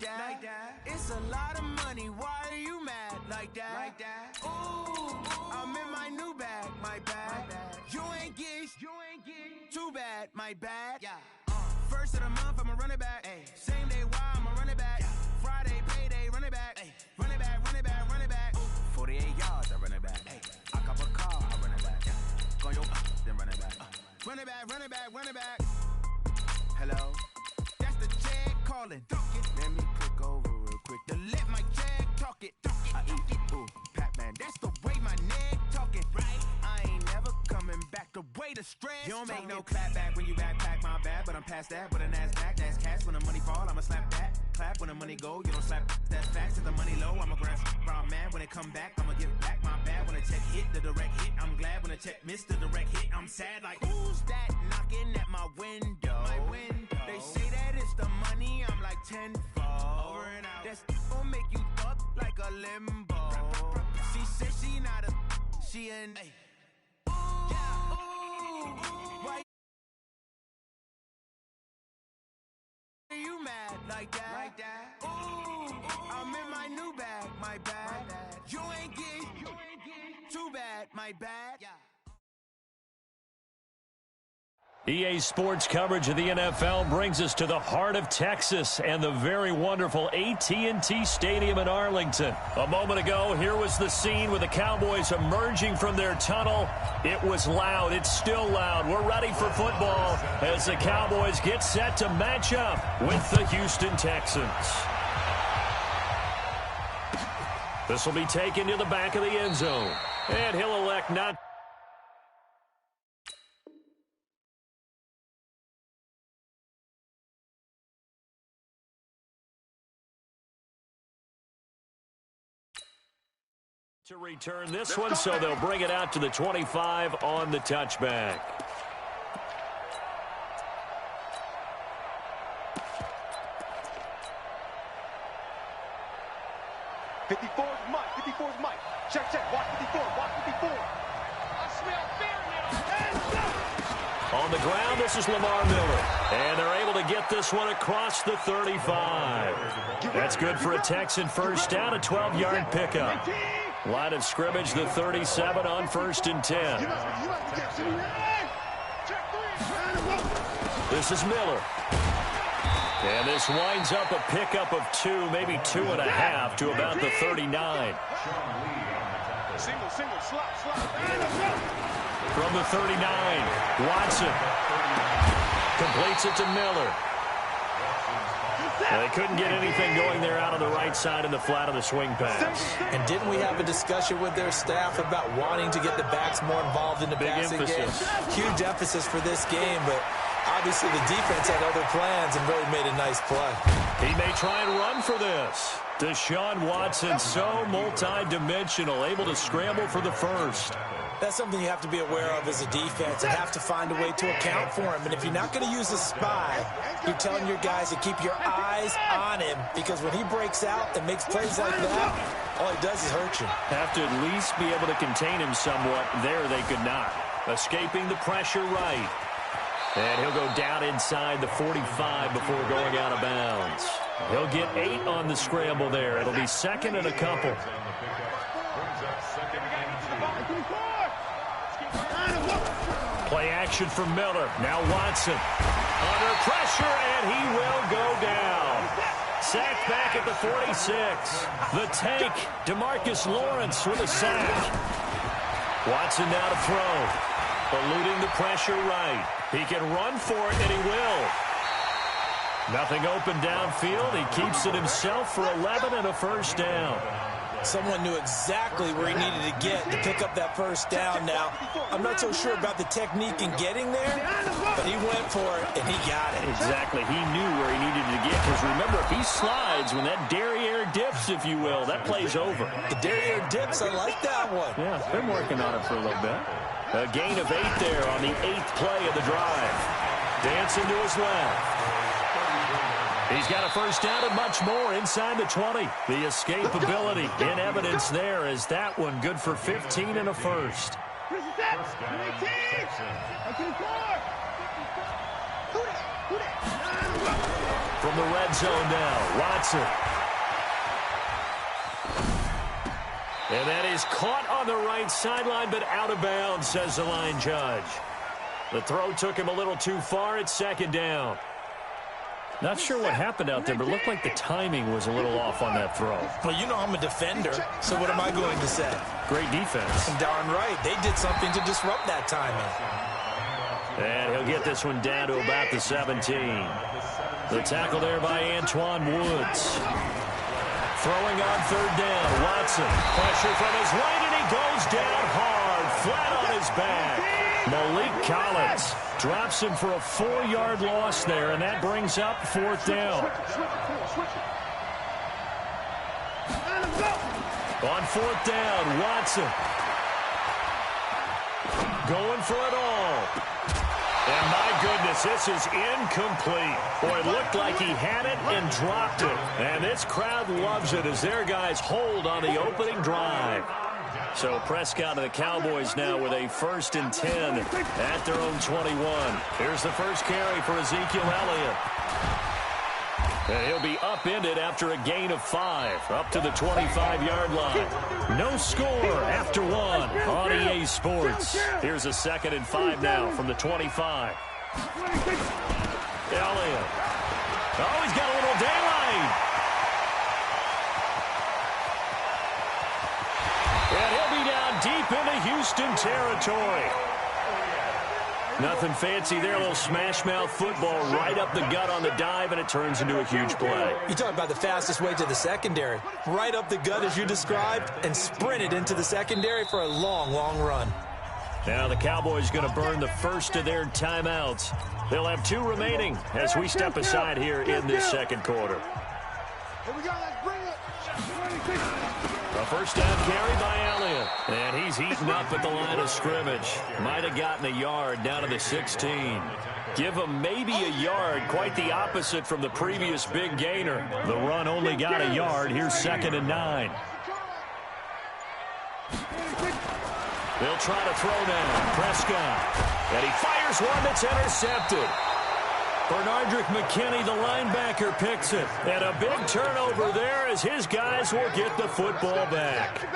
like that. It's a lot of money, why are you mad like that? Ooh, I'm in my new bag, my bad. You ain't get too bad, my bad. First of the month, I'ma run it back. Same day, why I'ma run it back. Friday, payday, run it back. Run it back, run it back, run it back. 48 yards, I run it back. I cop a car, I run it back. Go yo, then run it back. Run it back, run it back, run it back. Hello? That's the jag calling. Let me click over real quick to let my jag talk it. I eat it, ooh, Pac-Man. That's the way my neck talking, right? I ain't never coming back the way the stress. You don't make no clap back when you backpack, my bad, but I'm past that. With a NASDAQ, that's cash. When the money fall, I'ma slap that. Clap when the money go, you don't slap. That's facts. If the money low, I'ma grab brown man. When it come back, I'ma give back my bad. When the check hit, the direct hit, I'm glad. When the check missed the direct hit, I'm sad. Like, who's that knocking at my window? They say that it's the money, I'm like tenfold. Over and out. That's gon' make you up like a limbo. She said she not a, she an. Ooh, why are you mad like that? Ooh, I'm in my new bag, my bad. You ain't get too bad, my bad. EA Sports coverage of the NFL brings us to the heart of Texas and the very wonderful AT&T Stadium in Arlington. A moment ago, here was the scene with the Cowboys emerging from their tunnel. It was loud. It's still loud. We're ready for football as the Cowboys get set to match up with the Houston Texans. This will be taken to the back of the end zone, and he'll elect not to return this one, so they'll bring it out to the 25 on the touchback. '54's Mike. Check. Watch 54. I smell fear now. On the ground, this is Lamar Miller. And they're able to get this one across the 35. That's good for a Texan first down, a 12-yard pickup. Line of scrimmage, the 37 on 1st and 10. This is Miller. And this winds up a pickup of 2, maybe 2.5 to about the 39. Single, slot. From the 39, Watson completes it to Miller. They couldn't get anything going there out on the right side in the flat of the swing pass. And didn't we have a discussion with their staff about wanting to get the backs more involved in the passing game? Huge emphasis for this game, but obviously the defense had other plans and really made a nice play. He may try and run for this. Deshaun Watson, so multi-dimensional, able to scramble for the first. That's something you have to be aware of as a defense and have to find a way to account for him. And if you're not going to use a spy, you're telling your guys to keep your eyes on him, because when he breaks out and makes plays like that, all he does is hurt you. Have to at least be able to contain him somewhat. There they could not. Escaping the pressure right. And he'll go down inside the 45 before going out of bounds. He'll get 8 on the scramble there. It'll be 2nd and a couple. Play action from Miller. Now Watson under pressure, and he will go down. Sacked back at the 46. The tank, DeMarcus Lawrence with a sack. Watson now to throw. Eluding the pressure right. He can run for it, and he will. Nothing open downfield. He keeps it himself for 11 and a first down. Someone knew exactly where he needed to get to pick up that first down. Now, I'm not so sure about the technique in getting there, but he went for it, and he got it. Exactly. He knew where he needed to get, because remember, if he slides, when that derriere dips, if you will, that play's over. The derriere dips, I like that one. Yeah, been working on it for a little bit. A gain of 8 there on the 8th play of the drive. Dancing to his left. He's got a first down and much more inside the 20. The escapability in evidence there, as that one good for 15 and a first. from the red zone now. Watson. And that is caught on the right sideline, but out of bounds, says the line judge. The throw took him a little too far. It's second down. Not sure what happened out there, but it looked like the timing was a little off on that throw. Well, you know I'm a defender, so what am I going to say? Great defense. Darn right. They did something to disrupt that timing. And he'll get this one down to about the 17. The tackle there by Antoine Woods. Throwing on third down. Watson. Pressure from his right, and he goes down hard, flat on his back. Malik Collins drops him for a 4-yard loss there, and that brings up fourth down. On fourth down, Watson. Going for it all. And my goodness, this is incomplete. Boy, it looked like he had it and dropped it. And this crowd loves it as their guys hold on the opening drive. So Prescott and the Cowboys now with a 1st and 10 at their own 21. Here's the first carry for Ezekiel Elliott. And he'll be upended after a gain of 5, up to the 25-yard line. No score after 1 on EA Sports. Here's a 2nd and 5 now from the 25. Elliott. Oh, he's got a little daylight. And he'll be down deep into Houston territory. Nothing fancy there, a little smash-mouth football right up the gut on the dive, and it turns into a huge play. You talk about the fastest way to the secondary. Right up the gut as you described, and sprinted into the secondary for a long, long run. Now the Cowboys going to burn the first of their timeouts. They'll have 2 remaining as we step aside here in this second quarter. Here we go, let's bring it. A first down carry by Elliott. And he's heating up at the line of scrimmage. Might have gotten a yard down to the 16. Give him maybe a yard. Quite the opposite from the previous big gainer. The run only got a yard. Here's 2nd and 9. They'll try to throw now. Prescott. And he fires one that's intercepted. Bernardrick McKinney, the linebacker, picks it. And a big turnover there as his guys will get the football back.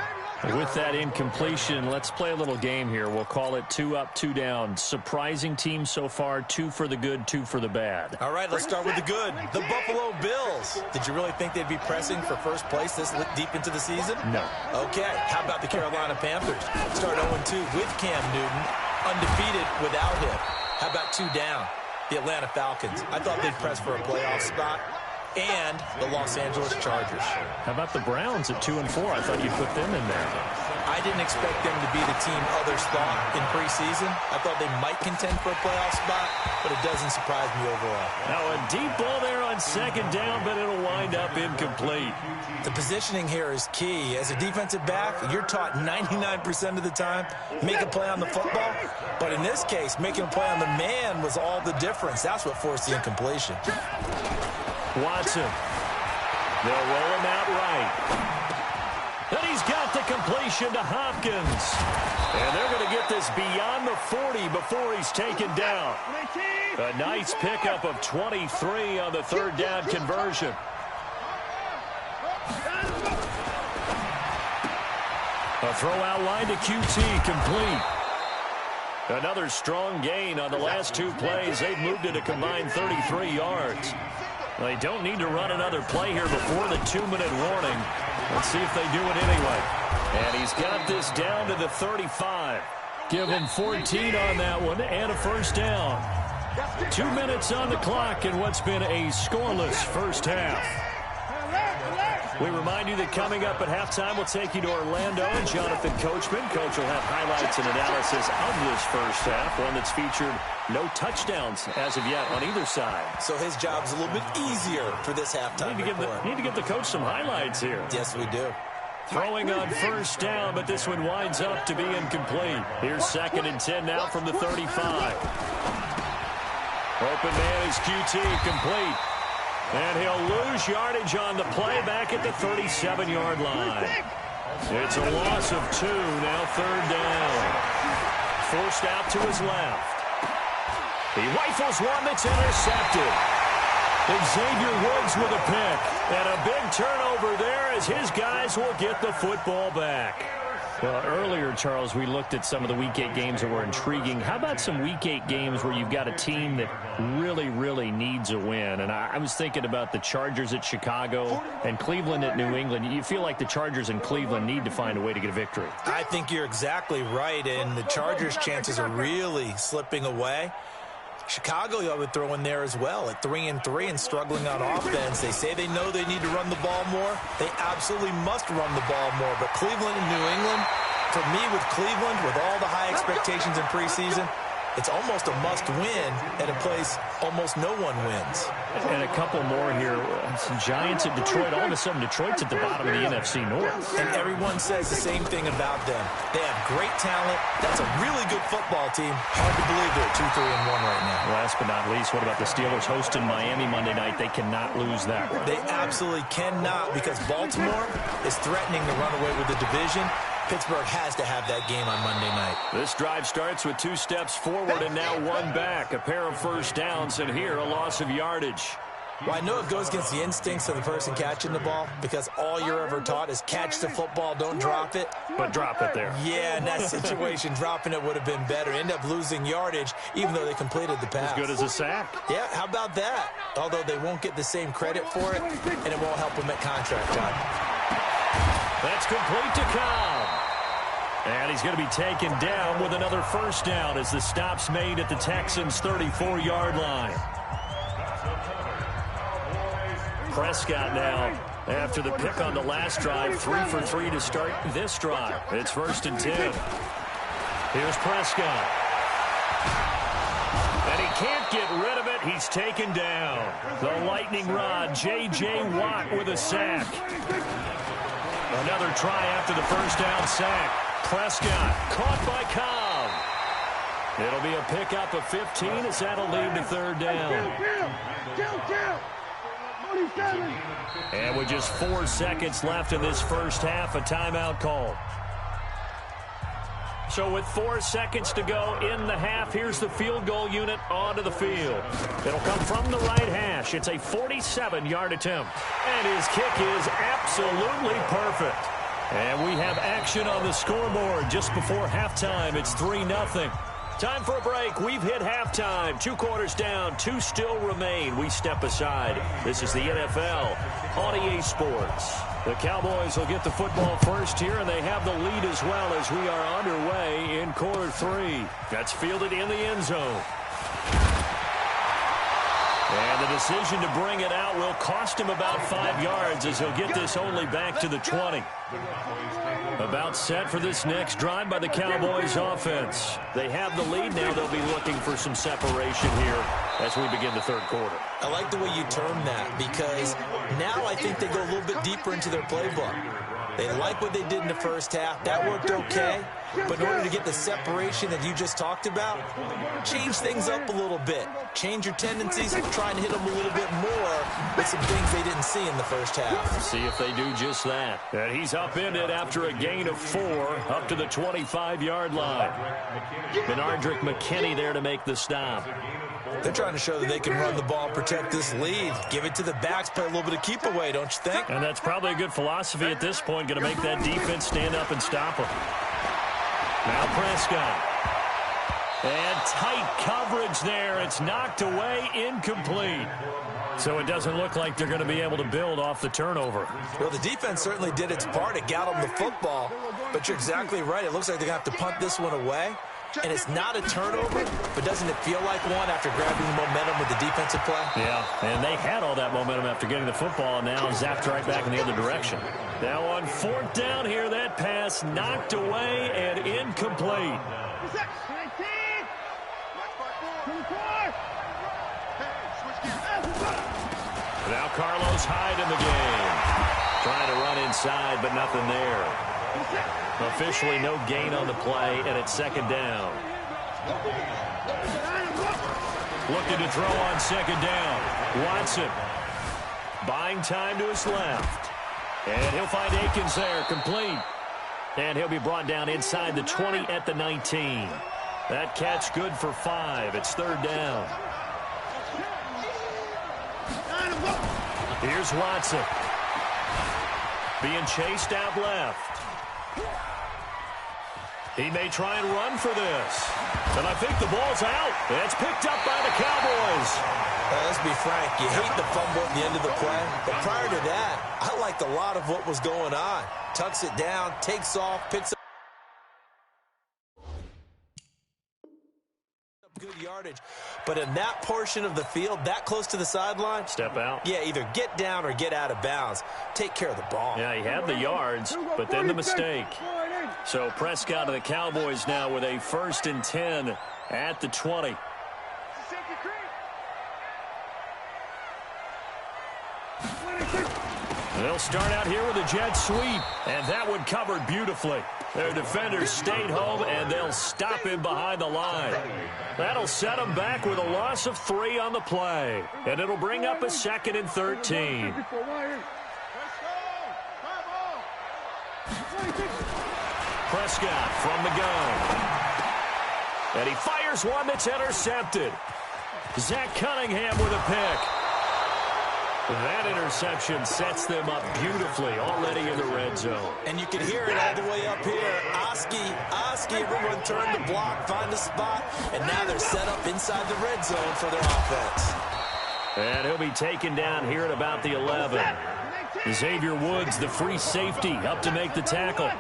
With that incompletion, let's play a little game here. We'll call it 2 up, 2 down. Surprising team so far, 2 for the good, 2 for the bad. All right, let's start with the good. The Buffalo Bills. Did you really think they'd be pressing for first place this deep into the season? No. Okay, how about the Carolina Panthers? Start 0-2 with Cam Newton, undefeated without him. How about 2 down? The Atlanta Falcons. I thought they'd press for a playoff spot. And the Los Angeles Chargers. How about the Browns at 2 and 4? I thought you'd put them in there. I didn't expect them to be the team others thought in preseason. I thought they might contend for a playoff spot, but it doesn't surprise me overall. Now a deep ball there on 2nd down, but it'll wind up incomplete. The positioning here is key. As a defensive back, you're taught 99% of the time, make a play on the football. But in this case, making a play on the man was all the difference. That's what forced the incompletion. Watson. They'll roll him out right. And he's got the completion to Hopkins. And they're going to get this beyond the 40 before he's taken down. A nice pickup of 23 on the 3rd down conversion. A throw out line to QT, complete. Another strong gain on the last 2 plays. They've moved it a combined 33 yards. They don't need to run another play here before the 2-minute warning. Let's see if they do it anyway. And he's got this down to the 35. Give him 14 on that one and a first down. 2 minutes on the clock in what's been a scoreless first half. We remind you that coming up at halftime, we'll take you to Orlando and Jonathan Coachman. Coach will have highlights and analysis of this first half, one that's featured no touchdowns as of yet on either side. So his job's a little bit easier for this halftime report. Need to give the coach some highlights here. Yes, we do. Throwing on first down, but this one winds up to be incomplete. Here's 2nd and 10 now from the 35. Open man is QT, complete. And he'll lose yardage on the play back at the 37-yard line. It's a loss of 2, now 3rd down. Forced out to his left. He rifles one that's intercepted. Xavier Woods with a pick. And a big turnover there as his guys will get the football back. Well, earlier, Charles, we looked at some of the Week 8 games that were intriguing. How about some Week 8 games where you've got a team that really, really needs a win? And I was thinking about the Chargers at Chicago and Cleveland at New England. You feel like the Chargers and Cleveland need to find a way to get a victory. I think you're exactly right, and the Chargers' chances are really slipping away. Chicago, I would throw in there as well at 3-3 and struggling on offense. They say they know they need to run the ball more. They absolutely must run the ball more. But Cleveland and New England, for me with Cleveland, with all the high expectations in preseason, it's almost a must-win at a place almost no one wins. And a couple more here. Some Giants at Detroit. All of a sudden, Detroit's at the bottom of the NFC North. And everyone says the same thing about them. They have great talent. That's a really good football team. Hard to believe they're 2-3-1 right now. Last but not least, what about the Steelers hosting Miami Monday night? They cannot lose that one. They absolutely cannot, because Baltimore is threatening to run away with the division. Pittsburgh has to have that game on Monday night. This drive starts with 2 steps forward and now 1 back. A pair of first downs, and here a loss of yardage. Well, I know it goes against the instincts of the person catching the ball, because all you're ever taught is catch the football, don't drop it. But drop it there. Yeah, in that situation, dropping it would have been better. End up losing yardage, even though they completed the pass. As good as a sack. Yeah, how about that? Although they won't get the same credit for it, and it won't help them at contract time. That's complete to Cobb. And he's going to be taken down with another first down as the stop's made at the Texans' 34-yard line. Prescott now, after the pick on the last drive, 3 for 3 to start this drive. It's 1st and 10. Here's Prescott. And he can't get rid of it. He's taken down. The lightning rod, J.J. Watt with a sack. Another try after the first down sack. Prescott caught by Cobb. It'll be a pickup of 15 as that'll lead to 3rd down. And with just 4 seconds left in this first half, a timeout call. So with 4 seconds to go in the half, here's the field goal unit onto the field. It'll come from the right hash. It's a 47-yard attempt. And his kick is absolutely perfect. And we have action on the scoreboard just before halftime. It's 3-0. Time for a break. We've hit halftime. 2 quarters down. 2 still remain. We step aside. This is the NFL on EA Sports. The Cowboys will get the football first here, and they have the lead as well as we are underway in quarter 3. That's fielded in the end zone. And the decision to bring it out will cost him about 5 yards as he'll get this only back to the 20. About set for this next drive by the Cowboys offense. They have the lead now. They'll be looking for some separation here as we begin the 3rd quarter. I like the way you term that, because now I think they go a little bit deeper into their playbook. They like what they did in the first half. That worked okay. But in order to get the separation that you just talked about, change things up a little bit. Change your tendencies, try and hit them a little bit more with some things they didn't see in the first half. See if they do just that. And he's upended after a gain of 4 up to the 25-yard line. Benardrick McKinney there to make the stop. They're trying to show that they can run the ball, protect this lead. Give it to the backs, play a little bit of keep away, don't you think? And that's probably a good philosophy at this point, going to make that defense stand up and stop them. Now Prescott. And tight coverage there. It's knocked away, incomplete. So it doesn't look like they're going to be able to build off the turnover. Well, the defense certainly did its part. It got them the football. But you're exactly right. It looks like they're going to have to punt this one away. And it's not a turnover, but doesn't it feel like one after grabbing the momentum with the defensive play? Yeah, and they had all that momentum after getting the football, and now zapped right back in the other direction. Now on 4th down here, that pass knocked away and incomplete. Now Carlos Hyde in the game. Trying to run inside, but nothing there. Officially no gain on the play, and it's 2nd down. Looking to throw on 2nd down. Watson buying time to his left. And he'll find Akins there, complete. And he'll be brought down inside the 20 at the 19. That catch good for 5. It's 3rd down. Here's Watson. Being chased out left. He may try and run for this. And I think the ball's out. It's picked up by the Cowboys. Let's be frank. You hate the fumble at the end of the play. But prior to that, I liked a lot of what was going on. Tucks it down, takes off, picks up good yardage. But in that portion of the field, that close to the sideline, step out. Yeah, either get down or get out of bounds. Take care of the ball. Yeah, he had the yards, but then the mistake. So Prescott of the Cowboys now with a 1st and 10 at the 20. They'll start out here with a jet sweep, and that one covered beautifully. Their defenders stayed home, and they'll stop him behind the line. That'll set him back with a loss of 3 on the play, and it'll bring up a 2nd and 13. Prescott from the gun. And he fires one that's intercepted. Zach Cunningham with a pick. That interception sets them up beautifully already in the red zone. And you can hear it all the way up here. Oski, everyone turn the block, find a spot, and now they're set up inside the red zone for their offense. And he'll be taken down here at about the 11. Xavier Woods, the free safety, up to make the tackle.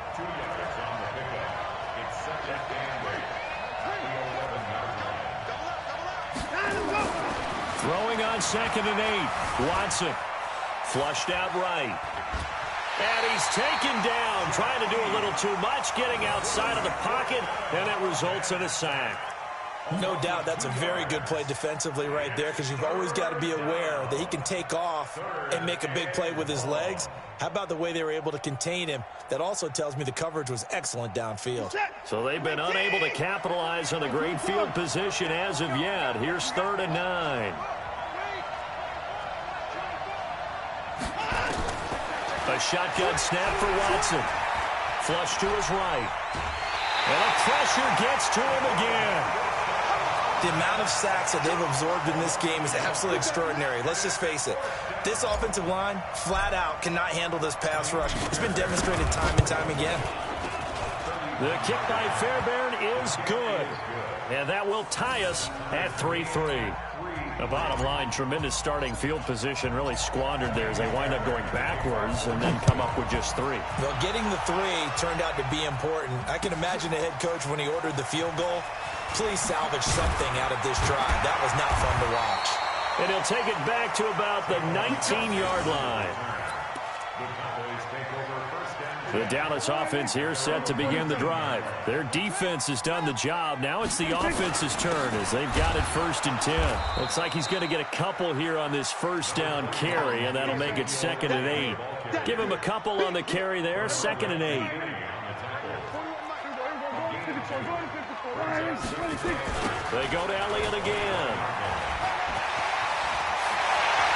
Throwing on 2nd and 8. Watson flushed out right. And he's taken down, trying to do a little too much, getting outside of the pocket, and it results in a sack. No doubt that's a very good play defensively right there, because you've always got to be aware that he can take off and make a big play with his legs. How about the way they were able to contain him? That also tells me the coverage was excellent downfield. So they've been unable to capitalize on the great field position as of yet. Here's 3rd and 9. A shotgun snap for Watson. Flush to his right. And the pressure gets to him again. The amount of sacks that they've absorbed in this game is absolutely extraordinary. Let's just face it. This offensive line, flat out, cannot handle this pass rush. It's been demonstrated time and time again. The kick by Fairbairn is good. And that will tie us at 3-3. The bottom line, tremendous starting field position, really squandered there as they wind up going backwards and then come up with just 3. Well, getting the 3 turned out to be important. I can imagine the head coach when he ordered the field goal. Please salvage something out of this drive. That was not fun to watch. And he'll take it back to about the 19-yard line. The Dallas offense here set to begin the drive. Their defense has done the job. Now it's the offense's turn as they've got it 1st and 10. Looks like he's going to get a couple here on this 1st down carry, and that'll make it 2nd and 8. Give him a couple on the carry there, 2nd and 8. They go to Elliott again.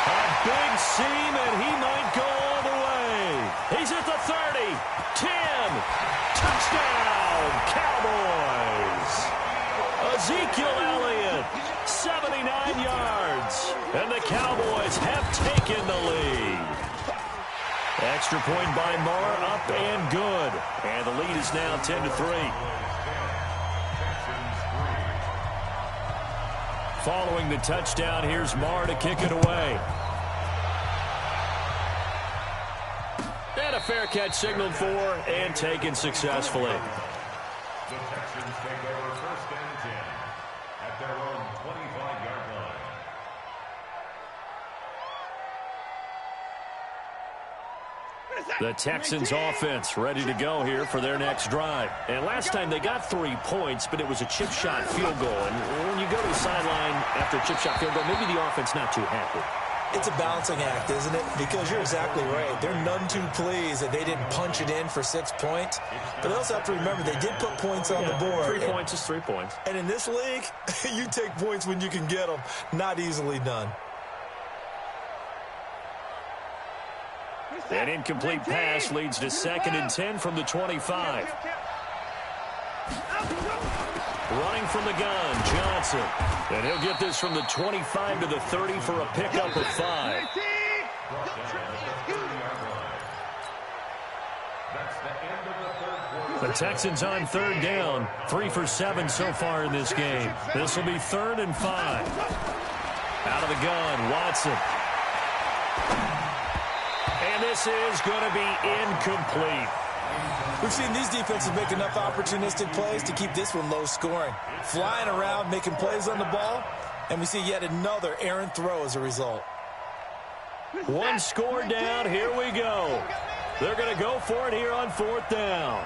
A big seam, and he might go all the way. He's at the 30, 10, touchdown, Cowboys. Ezekiel Elliott, 79 yards, and the Cowboys have taken the lead. Extra point by Marr, up and good, and the lead is now 10-3. Following the touchdown, here's Marr to kick it away. And a fair catch signaled for and taken successfully. The Texans take over 1st and 10 at their own 25-yard line. The Texans offense ready to go here for their next drive. And last time they got 3 points, but it was a chip shot field goal. And when you go to the sideline after a chip shot field goal, maybe the offense not too happy. It's a balancing act, isn't it? Because you're exactly right. They're none too pleased that they didn't punch it in for 6 points. But they also have to remember they did put points on the board. 3 points is 3 points. And in this league, you take points when you can get them. Not easily done. An incomplete pass leads to 2nd and 10 from the 25. Running from the gun, Johnson. And he'll get this from the 25 to the 30 for a pickup of 5. Brought down at the 30-yard line. That's the end of the third quarter. The Texans on third down. 3 for 7 so far in this game. This will be 3rd and 5. Out of the gun, Watson. And this is going to be incomplete. We've seen these defenses make enough opportunistic plays to keep this one low scoring. Flying around, making plays on the ball, and we see yet another errant throw as a result. One score down, here we go. They're going to go for it here on 4th down.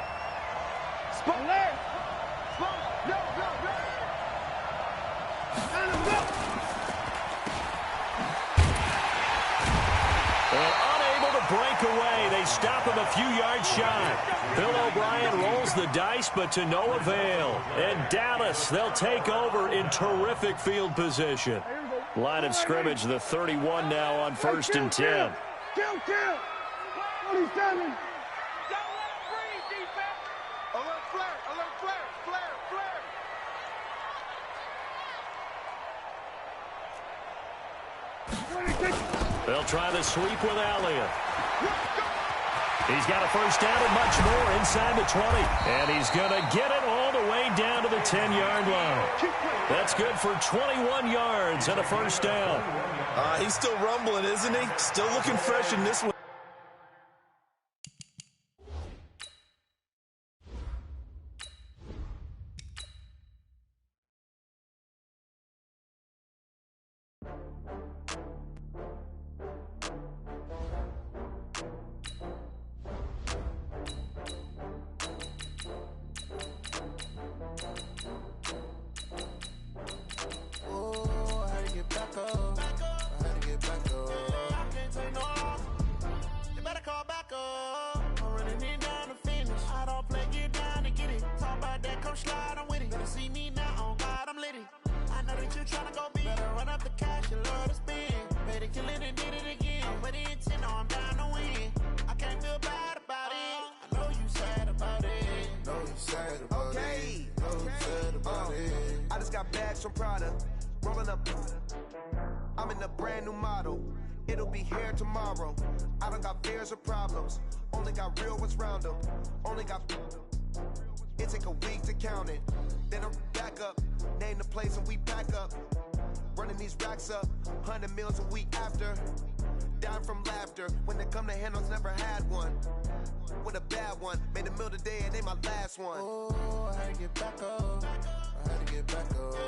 Break away. They stop him a few yards shy. Bill O'Brien rolls the dice, but to no avail. And Dallas, they'll take over in terrific field position. Line of scrimmage, the 31 now on 1st and 10. Kill. 47. Don't let him breathe, defense. Alert flare. They'll try the sweep with Elliott. He's got a first down and much more inside the 20. And he's going to get it all the way down to the 10-yard line. That's good for 21 yards and a first down. He's still rumbling, isn't he? Still looking fresh in this one. Some product, rolling up. I'm in a brand new model. It'll be here tomorrow. I don't got fears or problems. Only got real ones round them. Only got. It take a week to count it. Then I'm back up. Name the place and we back up. Running these racks up. 100 meals a week after. Down from laughter. When they come to handles, never had one. With a bad one. Made a meal today and they my last one. Oh, I had to get back up. I had to get back up.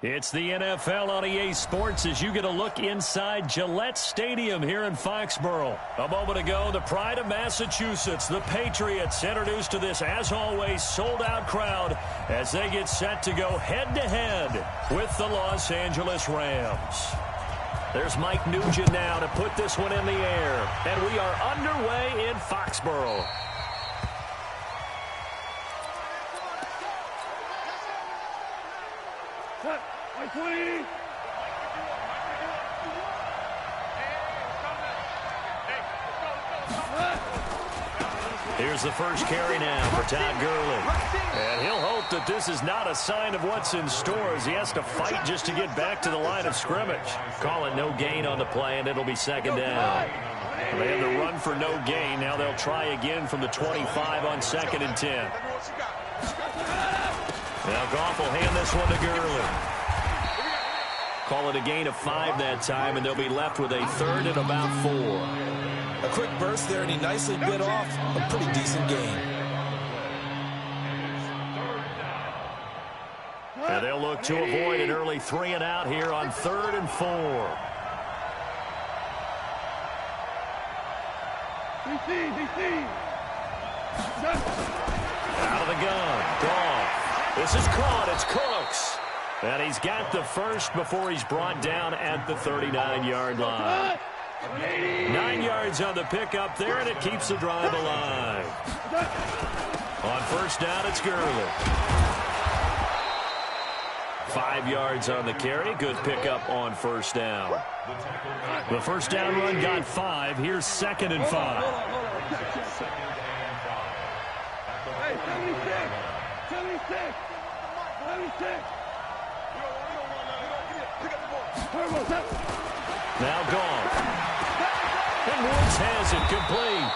It's the NFL on EA Sports as you get a look inside Gillette Stadium here in Foxborough. A moment ago, the pride of Massachusetts, the Patriots, introduced to this, as always, sold-out crowd as they get set to go head-to-head with the Los Angeles Rams. There's Mike Nugent now to put this one in the air, and we are underway in Foxborough. Here's the first carry now for Todd Gurley. And he'll hope that this is not a sign of what's in store as he has to fight just to get back to the line of scrimmage. Call it no gain on the play, and it'll be 2nd down. They had the run for no gain. Now they'll try again from the 25 on 2nd and 10. Now Goff will hand this one to Gurley. Call it a gain of 5 that time, and they'll be left with a 3rd and about 4. A quick burst there, and he nicely bit off a pretty decent gain. And they'll look to avoid an early 3 and out here on 3rd and 4. Out of the gun, Goff. This is caught, it's Cooks. And he's got the first before he's brought down at the 39-yard line. 9 yards on the pickup there, and it keeps the drive alive. On 1st down, it's Gurley. 5 yards on the carry. Good pickup on 1st down. The 1st down run got 5. Here's 2nd and 5. Now gone. And Woods has it complete.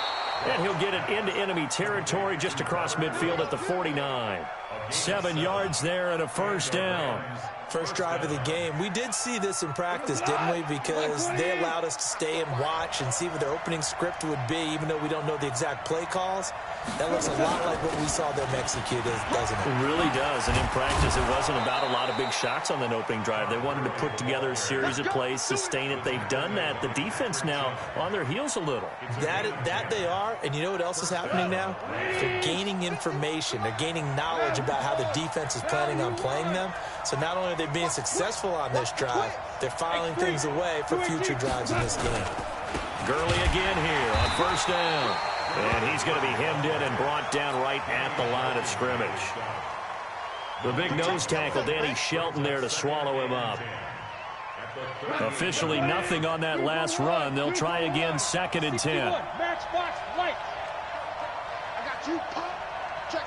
And he'll get it into enemy territory just across midfield at the 49. 7 yards there and a first down. First drive of the game. We did see this in practice, didn't we? Because they allowed us to stay and watch and see what their opening script would be, even though we don't know the exact play calls. That looks a lot like what we saw them execute, doesn't it? It really does. And in practice, it wasn't about a lot of big shots on that opening drive. They wanted to put together a series of plays, sustain it. They've done that. The defense now on their heels a little. That they are. And you know what else is happening now? They're gaining information. They're gaining knowledge about how the defense is planning on playing them. So not only are they being successful on this drive, they're filing things away for future drives in this game. Gurley again here on first down. And he's going to be hemmed in and brought down right at the line of scrimmage. The big nose tackle, Danny Shelton, there to swallow him up. Officially nothing on that last run. They'll try again, 2nd and 10. Match box right. I got you. Check.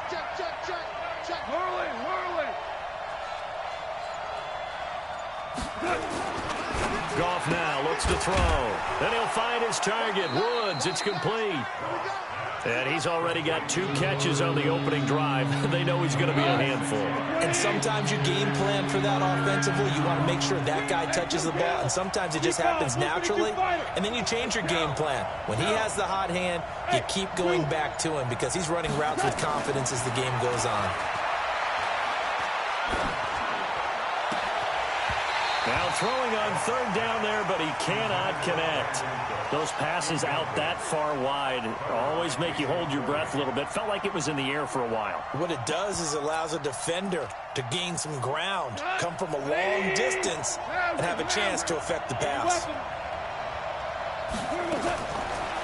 Hurley. Goff now looks to throw. Then he'll find his target. Woods, it's complete. And he's already got 2 catches on the opening drive. They know he's going to be a handful. And sometimes you game plan for that offensively. You want to make sure that guy touches the ball. And sometimes it just happens naturally. And then you change your game plan. When he has the hot hand, you keep going back to him because he's running routes with confidence as the game goes on. Now throwing on 3rd down there, but he cannot connect. Those passes out that far wide always make you hold your breath a little bit. Felt like it was in the air for a while. What it does is it allows a defender to gain some ground, come from a long distance, and have a chance to affect the pass.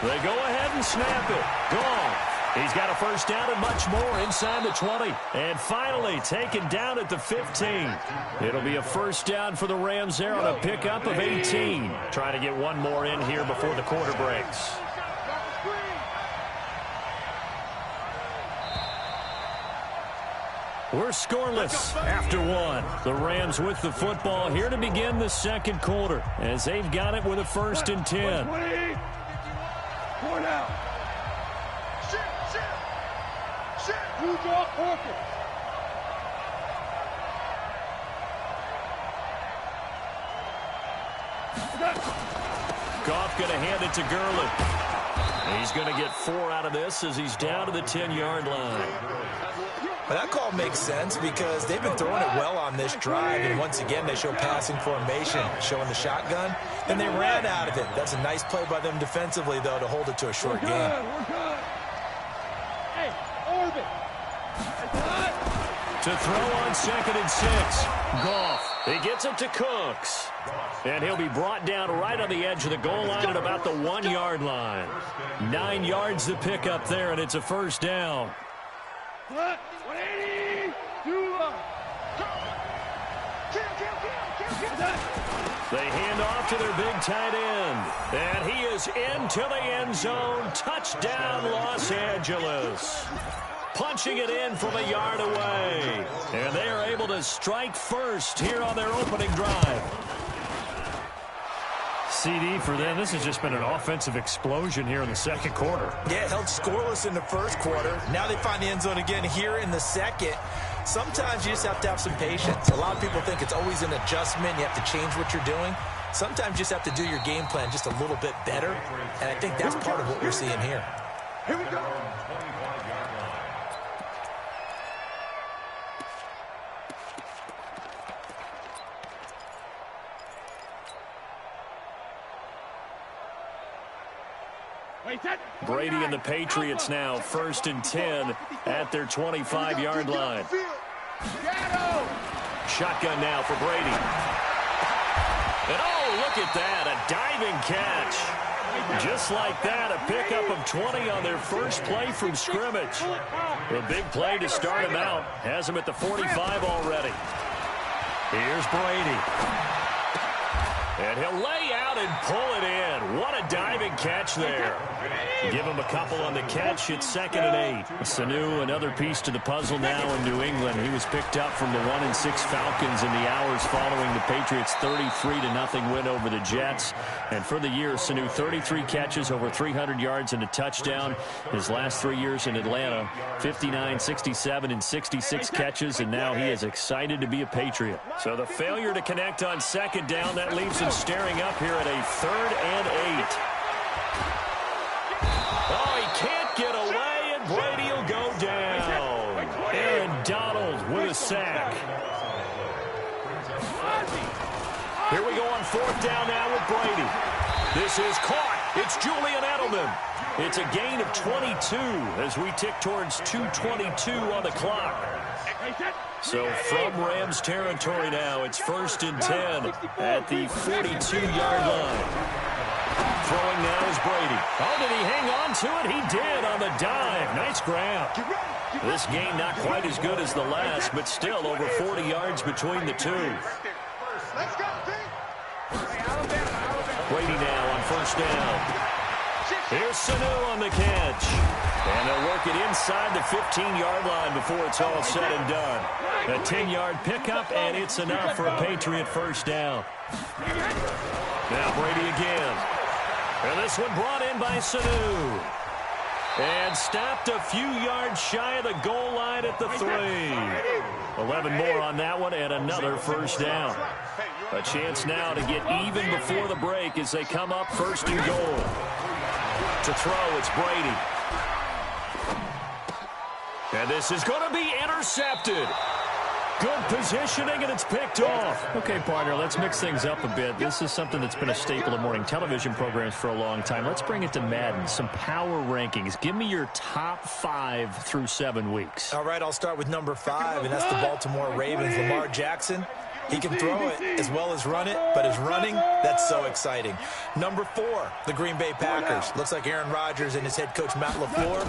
They go ahead and snap it. Gone. He's got a first down and much more inside the 20. And finally taken down at the 15. It'll be a first down for the Rams there on a pickup of 18. Trying to get one more in here before the quarter breaks. We're scoreless after 1. The Rams with the football here to begin the 2nd quarter as they've got it with a 1st and 10. 4 down. You draw corporate. Goff going to hand it to Gurley. He's going to get 4 out of this as he's down to the 10-yard line. Well, that call makes sense because they've been throwing it well on this drive, and once again they show passing formation, showing the shotgun, and they ran out of it. That's a nice play by them defensively, though, to hold it to a short game. Hey, orbit. To throw on 2nd and 6. Goff. He gets it to Cooks. And he'll be brought down right on the edge of the goal line at about the 1-yard line. 9 yards to pick up there, and it's a first down. 180. They hand off to their big tight end. And he is into the end zone. Touchdown, Los Angeles. Punching it in from a yard away. And they are able to strike first here on their opening drive. CD for them. This has just been an offensive explosion here in the 2nd quarter. Yeah, held scoreless in the 1st quarter. Now they find the end zone again here in the 2nd. Sometimes you just have to have some patience. A lot of people think it's always an adjustment. You have to change what you're doing. Sometimes you just have to do your game plan just a little bit better. And I think that's part of what we're seeing here. Here we go. Brady and the Patriots now 1st and 10 at their 25-yard line. Shotgun now for Brady. And oh, look at that, a diving catch. Just like that, a pickup of 20 on their first play from scrimmage. A big play to start him out. Has him at the 45 already. Here's Brady. And he'll lay out and pull it in. What a diving catch there. Give him a couple on the catch. It's 2nd and 8. Sanu, another piece to the puzzle now in New England. He was picked up from the 1-6 Falcons in the hours following the Patriots' 33-0 win over the Jets. And for the year, Sanu, 33 catches, over 300 yards and a touchdown. His last 3 years in Atlanta, 59, 67, and 66 catches, and now he is excited to be a Patriot. So the failure to connect on 2nd down, that leaves him staring up here at a 3rd and 8. Oh, he can't get away, and Brady will go down. Aaron Donald with a sack. Here we go on 4th down now with Brady. This is caught. It's Julian Edelman. It's a gain of 22 as we tick towards 2:22 on the clock. So from Rams territory now, it's 1st and 10 at the 42-yard line. Throwing now is Brady. Oh, did he hang on to it? He did on the dive. Nice grab. This game not quite as good as the last, but still over 40 yards between the two. Brady now on 1st down. Here's Sanu on the catch. And they'll work it inside the 15-yard line before it's all said and done. A 10-yard pickup, and it's enough for a Patriot 1st down. Now Brady again. And this one brought in by Sanu. And stopped a few yards shy of the goal line at the 3. 11 more on that one, and another 1st down. A chance now to get even before the break as they come up 1st and goal. To throw, it's Brady. And this is going to be intercepted. Good positioning, and it's picked off. Okay, partner, let's mix things up a bit. This is something that's been a staple of morning television programs for a long time. Let's bring it to Madden, some power rankings. Give me your top 5 through 7 weeks. All right, I'll start with number 5, and that's the Baltimore Ravens. Lamar Jackson. He can throw it as well as run it, but his running, that's so exciting. Number 4, the Green Bay Packers. Looks like Aaron Rodgers and his head coach, Matt LaFleur,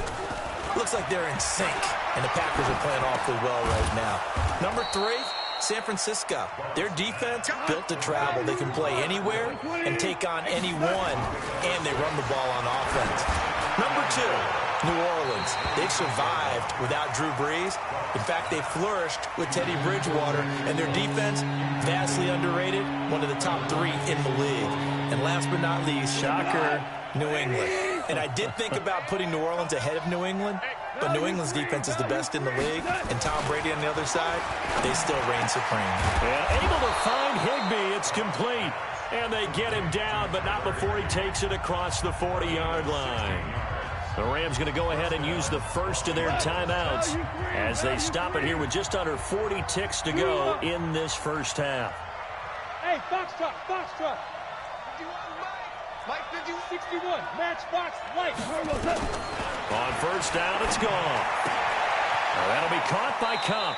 looks like they're in sync, and the Packers are playing awfully well right now. Number 3, San Francisco. Their defense built to travel. They can play anywhere and take on anyone, and they run the ball on offense. Number 2, New Orleans. They've survived without Drew Brees. In fact, they flourished with Teddy Bridgewater, and their defense, vastly underrated, one of the top 3 in the league. And last but not least, shocker, New England. And I did think about putting New Orleans ahead of New England, but New England's defense is the best in the league, and Tom Brady on the other side, they still reign supreme. And able to find Higbee. It's complete. And they get him down, but not before he takes it across the 40-yard line. The Rams going to go ahead and use the first of their timeouts as they stop it here with just under 40 ticks to go in this first half. Hey, box truck, box truck. Mike 61, matchbox light. On 1st down, it's gone. Well, that'll be caught by Cup.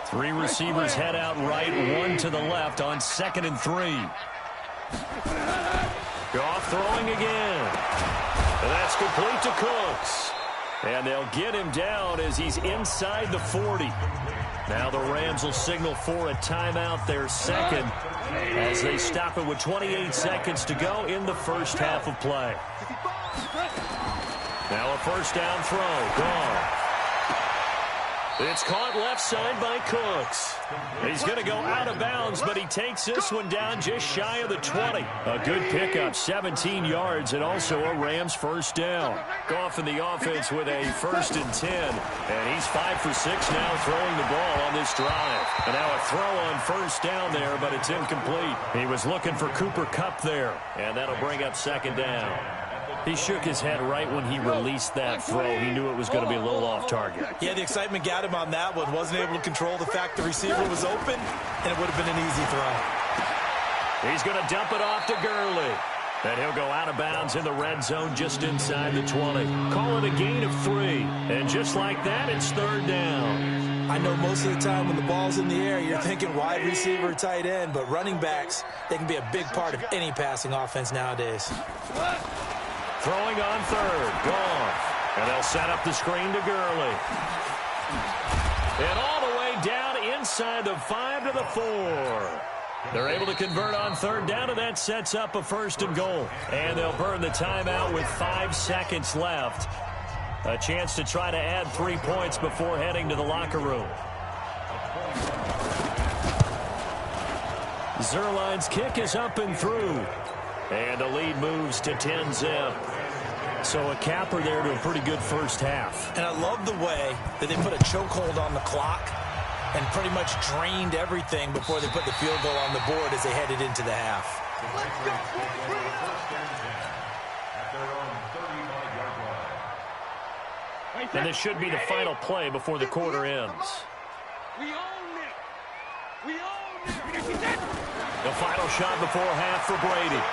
Three receivers head out right, one to the left on 2nd and 3. Goff throwing again. And that's complete to Cooks. And they'll get him down as he's inside the 40. Now the Rams will signal for a timeout, their 2nd, as they stop it with 28 seconds to go in the first half of play. Now a 1st down throw. Gone. It's caught left side by Cooks. He's going to go out of bounds, but he takes this one down just shy of the 20. A good pickup, 17 yards, and also a Rams 1st down. Goff in the offense with a 1st and 10, and he's 5 for 6 now throwing the ball on this drive. And now a throw on 1st down there, but it's incomplete. He was looking for Cooper Kupp there, and that'll bring up 2nd down. He shook his head right when he released that throw. He knew it was going to be a little off target. Yeah, the excitement got him on that one. Wasn't able to control the fact the receiver was open, and it would have been an easy throw. He's going to dump it off to Gurley. And he'll go out of bounds in the red zone just inside the 20. Call it a gain of 3. And just like that, it's 3rd down. I know most of the time when the ball's in the air, you're thinking wide receiver, tight end, but running backs, they can be a big part of any passing offense nowadays. Throwing on 3rd. Goff. And they'll set up the screen to Gurley. And all the way down inside the 5 to the 4. They're able to convert on third down, and that sets up a 1st and goal. And they'll burn the timeout with 5 seconds left. A chance to try to add 3 points before heading to the locker room. Zerline's kick is up and through. And the lead moves to 10-zip. So a capper there to a pretty good first half. And I love the way that they put a chokehold on the clock and pretty much drained everything before they put the field goal on the board as they headed into the half. And this should be the final play before the quarter ends. We own it. We own it. The final shot before half for Brady.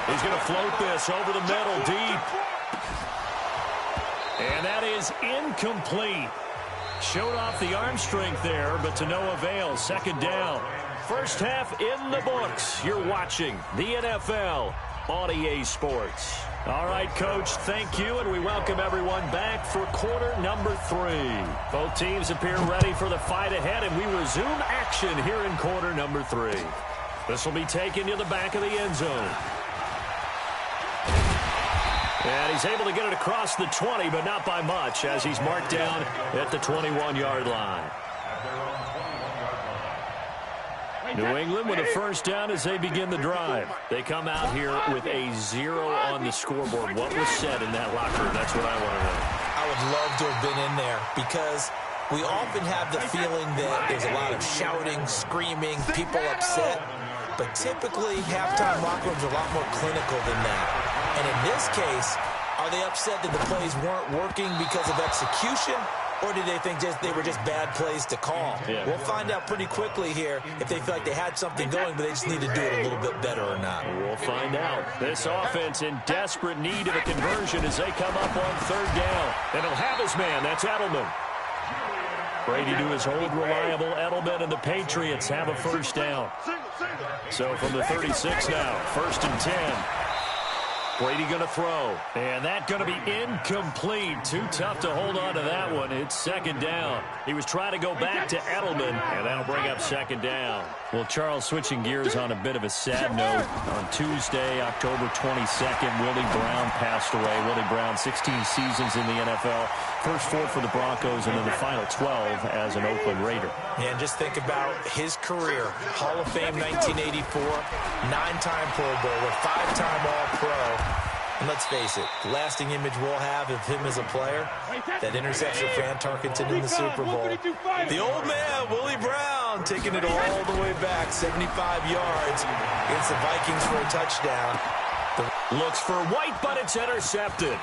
He's going to float this over the middle, deep. And that is incomplete. Showed off the arm strength there, but to no avail. 2nd down. First half in the books. You're watching the NFL on EA Sports. All right, Coach, thank you, and we welcome everyone back for quarter number 3. Both teams appear ready for the fight ahead, and we resume action here in quarter number 3. This will be taken to the back of the end zone. And he's able to get it across the 20, but not by much, as he's marked down at the 21-yard line. New England with a 1st down as they begin the drive. They come out here with a 0 on the scoreboard. What was said in that locker room? That's what I want to know. I would love to have been in there because we often have the feeling that there's a lot of shouting, screaming, people upset. But typically, halftime locker rooms are a lot more clinical than that. And in this case, are they upset that the plays weren't working because of execution? Or did they think they were just bad plays to call? Yeah. We'll find out pretty quickly here if they feel like they had something going, but they just need to do it a little bit better or not. We'll find out. This offense in desperate need of a conversion as they come up on 3rd down. And he'll have his man. That's Edelman. Brady to his old reliable Edelman, and the Patriots have a 1st down. So from the 36 now, 1st and 10. Brady going to throw, and that going to be incomplete. Too tough to hold on to that one. It's 2nd down. He was trying to go back to Edelman, and that'll bring up 2nd down. Well, Charles, switching gears on a bit of a sad note. On Tuesday, October 22nd, Willie Brown passed away. Willie Brown, 16 seasons in the NFL. First 4 for the Broncos, and then the final 12 as an Oakland Raider. And just think about his career. Hall of Fame 1984, 9-time Pro Bowler, 5-time All-Pro. And let's face it, the lasting image we'll have of him as a player, that interception for Fran Tarkenton in the Super Bowl. The old man, Willie Brown, taking it all the way back, 75 yards against the Vikings for a touchdown. Looks for White, but it's intercepted.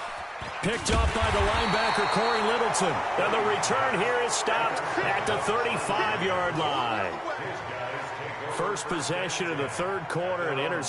Picked up by the linebacker, Corey Littleton. And the return here is stopped at the 35-yard line. First possession of the 3rd quarter, and interception.